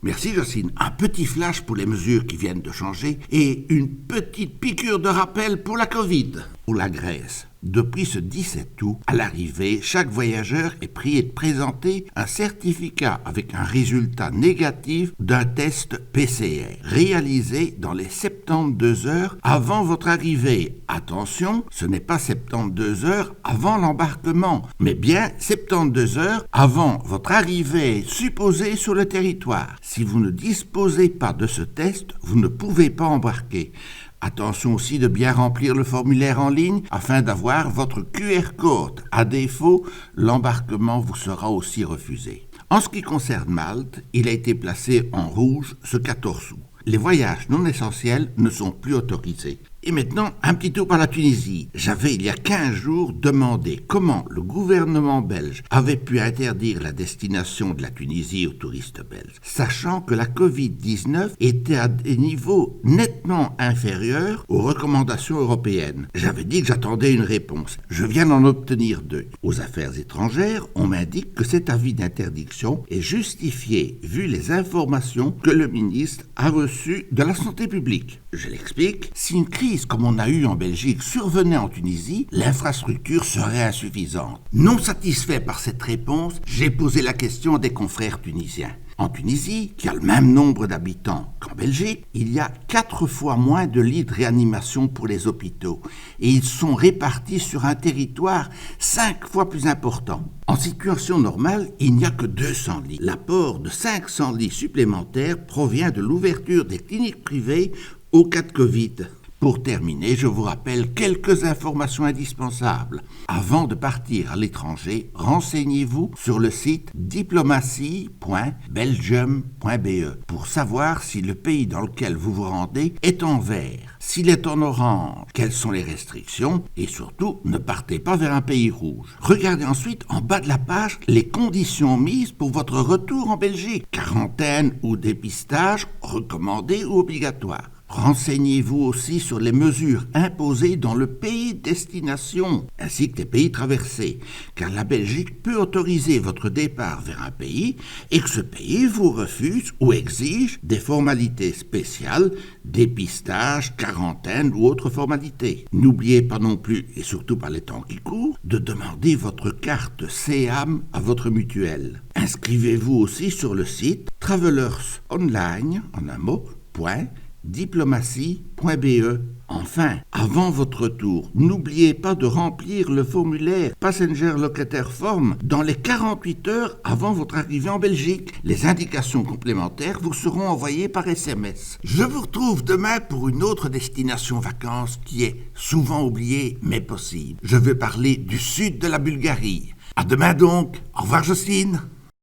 Merci Jocelyne. Un petit flash pour les mesures qui viennent de changer et une petite piqûre de rappel pour la Covid. Pour la Grèce, depuis ce 17 août, à l'arrivée, chaque voyageur est prié de présenter un certificat avec un résultat négatif d'un test PCR réalisé dans les 72 heures avant votre arrivée. Attention, ce n'est pas 72 heures avant l'embarquement, mais bien 72 heures avant votre arrivée supposée sur le territoire. Si vous ne disposez pas de ce test, vous ne pouvez pas embarquer. Attention aussi de bien remplir le formulaire en ligne afin d'avoir votre QR code. À défaut, l'embarquement vous sera aussi refusé. En ce qui concerne Malte, il a été placé en rouge ce 14 août. Les voyages non essentiels ne sont plus autorisés. Et maintenant, un petit tour par la Tunisie. J'avais, il y a 15 jours, demandé comment le gouvernement belge avait pu interdire la destination de la Tunisie aux touristes belges, sachant que la Covid-19 était à des niveaux nettement inférieurs aux recommandations européennes. J'avais dit que j'attendais une réponse. Je viens d'en obtenir deux. Aux affaires étrangères, on m'indique que cet avis d'interdiction est justifié vu les informations que le ministre a reçues de la santé publique. Je l'explique. Si une crise comme on a eu en Belgique survenait en Tunisie, l'infrastructure serait insuffisante. Non satisfait par cette réponse, j'ai posé la question à des confrères tunisiens. En Tunisie, qui a le même nombre d'habitants qu'en Belgique, il y a 4 fois moins de lits de réanimation pour les hôpitaux et ils sont répartis sur un territoire 5 fois plus important. En situation normale, il n'y a que 200 lits. L'apport de 500 lits supplémentaires provient de l'ouverture des cliniques privées au cas de Covid. Pour terminer, je vous rappelle quelques informations indispensables. Avant de partir à l'étranger, renseignez-vous sur le site diplomatie.belgium.be pour savoir si le pays dans lequel vous vous rendez est en vert. S'il est en orange, quelles sont les restrictions et surtout, ne partez pas vers un pays rouge. Regardez ensuite en bas de la page les conditions mises pour votre retour en Belgique. Quarantaine ou dépistage recommandé ou obligatoire. Renseignez-vous aussi sur les mesures imposées dans le pays de destination, ainsi que les pays traversés, car la Belgique peut autoriser votre départ vers un pays et que ce pays vous refuse ou exige des formalités spéciales, dépistage, quarantaine ou autres formalités. N'oubliez pas non plus, et surtout par les temps qui courent, de demander votre carte CEAM à votre mutuelle. Inscrivez-vous aussi sur le site travelersonline, en un mot, diplomatie.be. Enfin, avant votre retour, n'oubliez pas de remplir le formulaire Passenger Locataire Form dans les 48 heures avant votre arrivée en Belgique. Les indications complémentaires vous seront envoyées par SMS. Je vous retrouve demain pour une autre destination vacances qui est souvent oubliée mais possible. Je veux parler du sud de la Bulgarie. À demain donc. Au revoir Jocelyne.